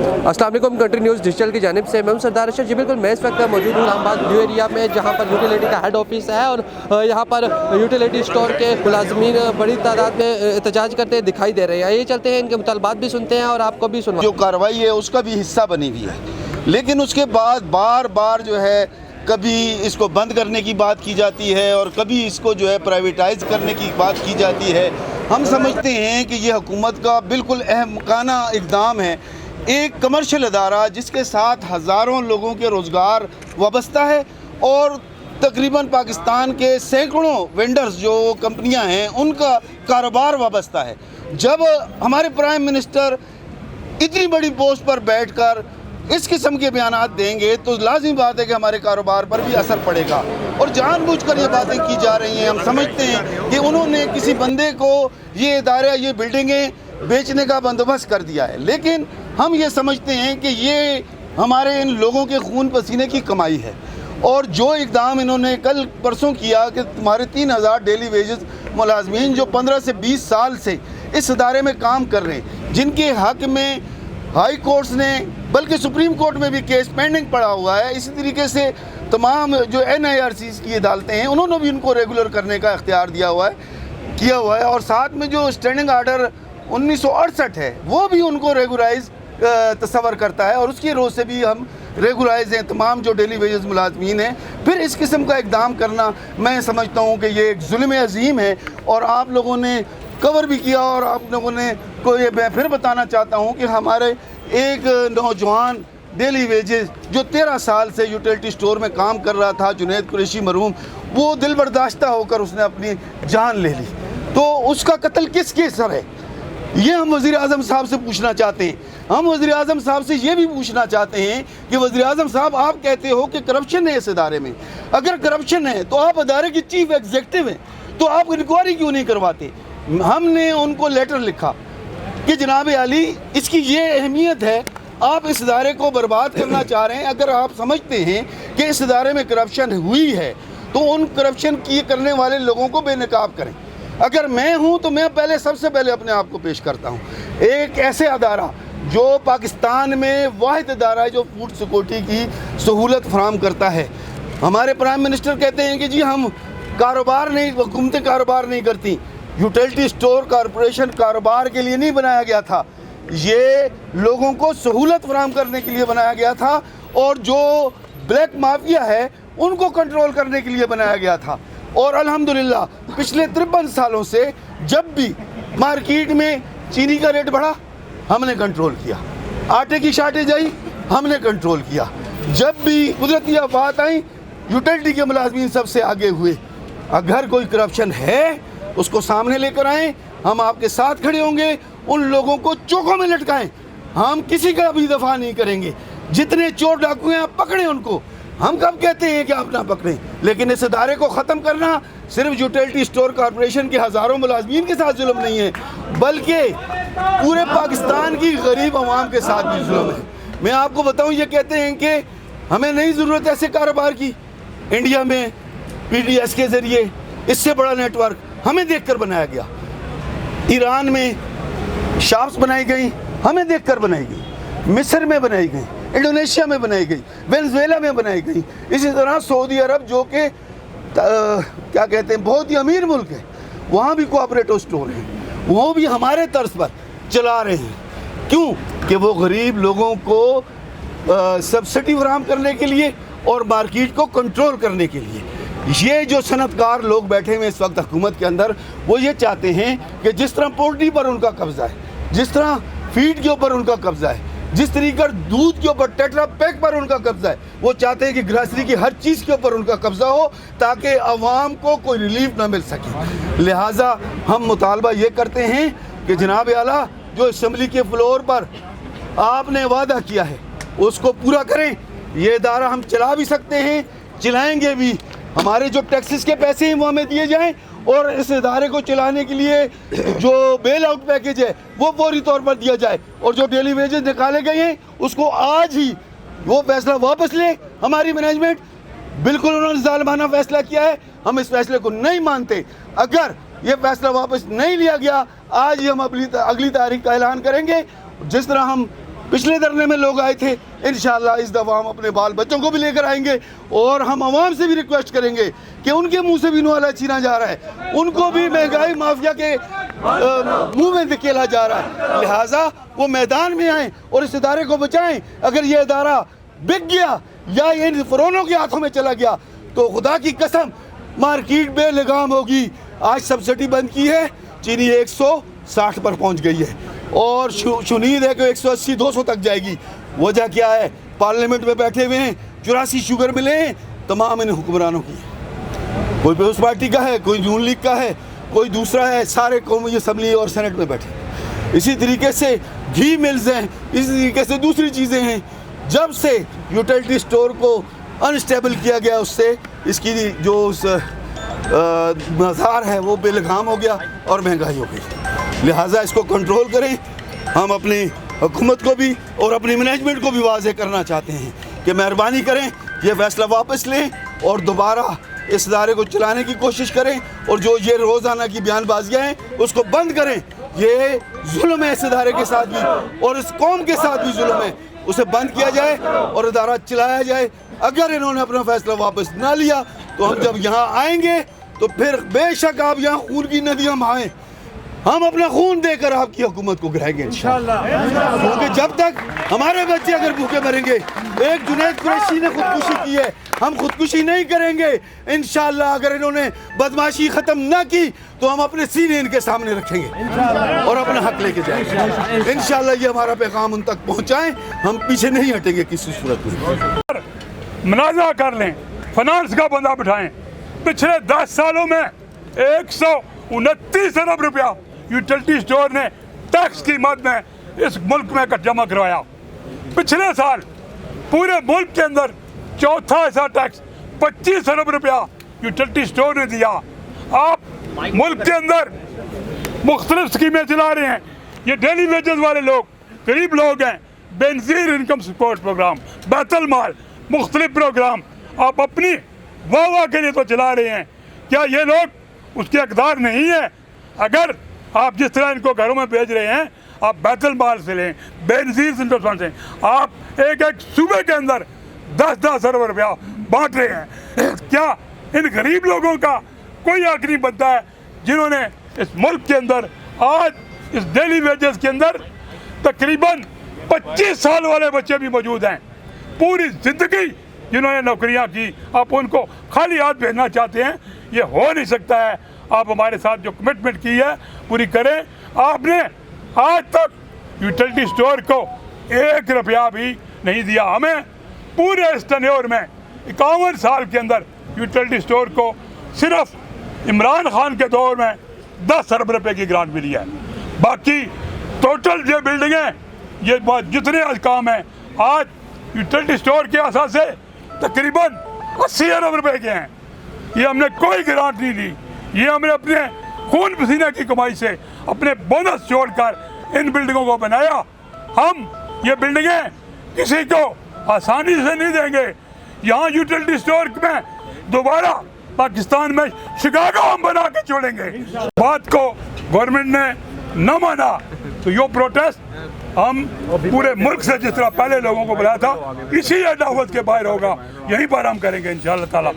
अस्सलाम वालेकुम। Country news digital की जानिब से मैं हूं सरदार अरशद। जी बिल्कुल, मैं इस वक्त मौजूद हूँ इस्लामाबाद न्यू एरिया में, जहाँ पर यूटिलिटी का हेड ऑफिस है और यहाँ पर यूटिलिटी स्टोर के मुलाजमीन बड़ी तादाद में एहतजाज करते दिखाई दे रहे हैं। ये चलते हैं, इनके मुतालबात भी सुनते हैं और आपको भी सुनवा। जो कार्रवाई है उसका भी हिस्सा बनी हुई है, लेकिन उसके बाद बार बार जो है कभी इसको बंद करने की बात की जाती है और कभी इसको जो है प्राइवेटाइज करने की बात की जाती है। हम समझते हैं कि ये हुकूमत का बिल्कुल अहमकाना इक़दाम है। एक कमर्शियल अदारा जिसके साथ हज़ारों लोगों के रोज़गार वाबस्ता है और तकरीबन पाकिस्तान के सैकड़ों वेंडर्स जो कंपनियां हैं उनका कारोबार वाबस्ता है। जब हमारे प्राइम मिनिस्टर इतनी बड़ी पोस्ट पर बैठकर इस किस्म के बयानात देंगे तो लाज़मी बात है कि हमारे कारोबार पर भी असर पड़ेगा। और जानबूझकर ये बातें की जा रही हैं। हम समझते हैं कि उन्होंने किसी बंदे को ये इदारा ये बिल्डिंगें बेचने का बंदोबस्त कर दिया है, लेकिन हम ये समझते हैं कि ये हमारे इन लोगों के खून पसीने की कमाई है। और जो इक़दाम इन्होंने कल परसों किया कि तुम्हारे 3000 डेली वेजेस मुलाजमीन जो 15 से 20 साल से इस इदारे में काम कर रहे हैं, जिनके हक़ में हाई कोर्ट्स ने बल्कि सुप्रीम कोर्ट में भी केस पेंडिंग पड़ा हुआ है, इसी तरीके से तमाम जो NIRCs की अदालतें हैं उन्होंने भी उनको रेगुलर करने का इख्तियार किया हुआ है। और साथ में जो स्टैंडिंग आर्डर 1968 है वो भी उनको रेगुलाइज तस्वर करता है और उसकी रोज़ से भी हम रेगुलाइज हैं तमाम जो डेली वेजेस मुलाजमीन हैं। फिर इस किस्म का इक़दाम करना मैं समझता हूँ कि ये एक जुल्म अज़ीम है और आप लोगों ने कवर भी किया। और आप लोगों ने को ये मैं फिर बताना चाहता हूँ कि हमारे एक नौजवान डेली वेजेस जो 13 साल से यूटिलिटी स्टोर में काम कर रहा था, जुनैद कुरैशी मरहूम, वो दिल बर्दाश्ता होकर उसने अपनी जान ले ली। तो उसका कत्ल किसके सर है, ये हम वज़ीर आज़म साहब से पूछना चाहते हैं। हम वज़ीर आज़म साहब से ये भी पूछना चाहते हैं कि वज़ीर आज़म साहब, आप कहते हो कि करप्शन है इस इदारे में। अगर करप्शन है तो आप इदारे की चीफ एग्जीक्यूटिव हैं, तो आप इंक्वायरी क्यों नहीं करवाते? हमने उनको लेटर लिखा कि जनाब आली इसकी ये अहमियत है, आप इस इदारे को बर्बाद करना चाह रहे हैं। अगर आप समझते हैं कि इस इदारे में करप्शन हुई है तो उन करप्शन की करने वाले लोगों को बेनकाब करें। अगर मैं हूं तो मैं सबसे पहले अपने आप को पेश करता हूं। एक ऐसे अदारा जो पाकिस्तान में वाहिद अदारा है जो फूड सिक्योरिटी की सहूलत फराहम करता है। हमारे प्राइम मिनिस्टर कहते हैं कि जी हम कारोबार नहीं, हुकूमतें कारोबार नहीं करती। यूटिलिटी स्टोर कॉरपोरेशन कारोबार के लिए नहीं बनाया गया था, ये लोगों को सहूलत फराहम करने के लिए बनाया गया था और जो ब्लैक माफिया है उनको कंट्रोल करने के लिए बनाया गया था। और अल्हम्दुलिल्लाह पिछले 53 सालों से जब भी मार्केट में चीनी का रेट बढ़ा हमने कंट्रोल किया, आटे की शार्टेज आई हमने कंट्रोल किया, जब भी कुदरती आफात आई यूटिलिटी के मुलाजमीन सबसे आगे हुए। अगर कोई करप्शन है उसको सामने लेकर आएँ, हम आपके साथ खड़े होंगे, उन लोगों को चौकों में लटकाएं। हम किसी का भी दफा नहीं करेंगे। जितने चोर डाकू हैं आप पकड़ें उनको। हम कब कहते हैं कि आप ना पकड़ें, लेकिन इस इदारे को ख़त्म करना सिर्फ यूटिलिटी स्टोर कॉरपोरेशन के हज़ारों मुलाजमीन के साथ जुल्म नहीं है, बल्कि पूरे पाकिस्तान की गरीब आवाम के साथ भी जुल्म है। मैं आपको बताऊं, ये कहते हैं कि हमें नहीं ज़रूरत ऐसे कारोबार की। इंडिया में PDS के ज़रिए इससे बड़ा नेटवर्क हमें देख कर बनाया गया। ईरान में शॉप्स बनाई गई, हमें देख कर बनाई गई। मिस्र में बनाई गई, इंडोनेशिया में बनाई गई, वेनेजुएला में बनाई गई। इसी तरह सऊदी अरब जो कि क्या कहते हैं बहुत ही अमीर मुल्क है, वहाँ भी कोऑपरेटिव स्टोर हैं, वो भी हमारे तर्ज पर चला रहे हैं। क्यों? कि वो गरीब लोगों को सब्सिडी फराहम करने के लिए और मार्केट को कंट्रोल करने के लिए। ये जो सनतकार लोग बैठे हुए इस वक्त हुकूमत के अंदर, वो ये चाहते हैं कि जिस तरह पोल्ट्री पर उनका कब्ज़ा है, जिस तरह फीड के ऊपर उनका कब्ज़ा है, जिस तरीके दूध के ऊपर टेट्रा पैक पर उनका कब्ज़ा है, वो चाहते हैं कि ग्रासरी की हर चीज़ के ऊपर उनका कब्ज़ा हो ताकि अवाम को कोई रिलीफ ना मिल सके। लिहाजा हम मुतालबा ये करते हैं कि जनाब आला जो असम्बली के फ्लोर पर आपने वादा किया है उसको पूरा करें। ये इदारा हम चला भी सकते हैं, चलाएँगे भी। हमारे जो टैक्सेस के पैसे हैं वो हमें दिए जाएं और इस इदारे को चलाने के लिए जो बेल आउट पैकेज है वो फौरी तौर पर दिया जाए। और जो डेली वेजेस निकाले गए हैं उसको आज ही वो फैसला वापस ले। हमारी मैनेजमेंट बिल्कुल उन्होंने जालिमाना फैसला किया है, हम इस फैसले को नहीं मानते। अगर ये फैसला वापस नहीं लिया गया, आज ही हम अगली तारीख का ऐलान करेंगे। जिस तरह हम पिछले धरने में लोग आए थे, इंशाल्लाह इस दफ़ा हम अपने बाल बच्चों को भी लेकर आएंगे और हम आवाम से भी रिक्वेस्ट करेंगे कि उनके मुंह से भी नुआला छीना जा रहा है, उनको भी महंगाई माफिया के मुंह में धकेला जा रहा है, लिहाजा वो मैदान में आएँ और इस इदारे को बचाएं। अगर ये इदारा बिक गया या इन फ़िरौनों के हाथों में चला गया तो खुदा की कसम मार्केट बेलगाम होगी। आज सब्सिडी बंद की है, चीनी 160 पर पहुंच गई है और शुनीद है कि 180-200 तक जाएगी। वजह क्या है? पार्लियामेंट में बैठे हुए हैं, 84 शुगर मिले हैं तमाम इन हुक्मरानों की, कोई पीपल्स पार्टी का है, कोई नून लीग का है, कोई दूसरा है, सारे कौमी असम्बली और सेनेट में बैठे। इसी तरीके से घी मिल्स हैं, इसी तरीके से दूसरी चीज़ें हैं। जब से यूटिलिटी स्टोर को अनस्टेबल किया गया उससे इसकी जो बाजार है वो बेलगाम हो गया और महंगाई हो गई। लिहाजा इसको कंट्रोल करें। हम अपनी हुकूमत को भी और अपनी मैनेजमेंट को भी वाज़ेह करना चाहते हैं कि मेहरबानी करें, ये फैसला वापस लें और दोबारा इस इदारे को चलाने की कोशिश करें और जो ये रोज़ाना की बयानबाजियाँ हैं उसको बंद करें। ये जुल्म है इस इदारे के साथ भी और इस कौम के साथ भी जुल्म है, उसे बंद किया जाए और इदारा चलाया जाए। अगर इन्होंने अपना फैसला वापस ना लिया तो हम जब यहाँ आएंगे तो फिर बेशक आप यहाँ खून की नदियाँ बहाएं, हम अपना खून देकर आपकी हुकूमत को गिराएंगे इंशाअल्लाह। क्योंकि जब तक हमारे बच्चे अगर भूखे मरेंगे, एक जुनैद कुरैशी ने खुदकुशी की है, हम खुदकुशी नहीं करेंगे इंशाअल्लाह। अगर इन्होंने बदमाशी ख़त्म ना की तो हम अपने सीने इनके सामने रखेंगे और अपना हक लेके जाएंगे इंशाअल्लाह। ये हमारा पैगाम उन तक पहुँचाएँ, हम पीछे नहीं हटेंगे किसी सूरत में। मुनाज़ा कर लें, फाइनेंस का बंदा बिठाएं। पिछले 10 सालों में 129 अरब रुपया यूटिलिटी स्टोर ने टैक्स की मद में इस मुल्क में जमा करवाया। पिछले साल पूरे मुल्क के अंदर चौथा ऐसा टैक्स 25 अरब रुपया यूटिलिटी स्टोर ने दिया। आप मुल्क के अंदर मुख्तलिफ स्कीमें चला रहे हैं। ये डेली वेजेस वाले लोग गरीब लोग हैं, Benazir income support programme, Baitul Mal, मुख्तलिफ प्रोग्राम आप अपनी वाह के लिए तो चला रहे हैं। क्या ये लोग उसके हकदार नहीं है? अगर आप जिस तरह इनको घरों में भेज रहे हैं, आप बैतुल माल से लें, बेनज़ीर सेंटर फंड से, आप एक एक सूबे के अंदर 10-10 अरब रुपया बांट रहे हैं। क्या इन गरीब लोगों का कोई हक नहीं बनता है जिन्होंने इस मुल्क के अंदर आज इस डेली वेजेस के अंदर तकरीबन 25 साल वाले बच्चे भी मौजूद हैं, पूरी ज़िंदगी जिन्होंने नौकरियां की, आप उनको खाली हाथ भेजना चाहते हैं? ये हो नहीं सकता है। आप हमारे साथ जो कमिटमेंट की है पूरी करें। आपने आज तक यूटिलिटी स्टोर को 1 रुपया भी नहीं दिया। हमें पूरे इस टेन्योर में 51 साल के अंदर यूटिलिटी स्टोर को सिर्फ इमरान खान के दौर में 10 अरब रुपये की ग्रांट मिली है। बाकी टोटल जो बिल्डिंगें, ये जितने आज काम हैं, आज यूटिलिटी स्टोर के असास से तकरीबन 80 अरब रुपए के हैं। ये हमने कोई ग्रांट नहीं दी, ये हमने अपने खून पसीने की कमाई से अपने बोनस जोड़कर इन बिल्डिंगों को बनाया। हम ये बिल्डिंगें किसी को आसानी से नहीं देंगे। यहाँ यूटिलिटी स्टोर में दोबारा पाकिस्तान में शिकागो हम बना के छोड़ेंगे। बात को गवर्नमेंट ने न माना तो यो प्रोटेस्ट हम पूरे मुल्क से जिस तरह पहले लोगों को बुलाया था, इसी अदावत के बाहर होगा, यहीं पर हम करेंगे इंशाअल्लाह ताला।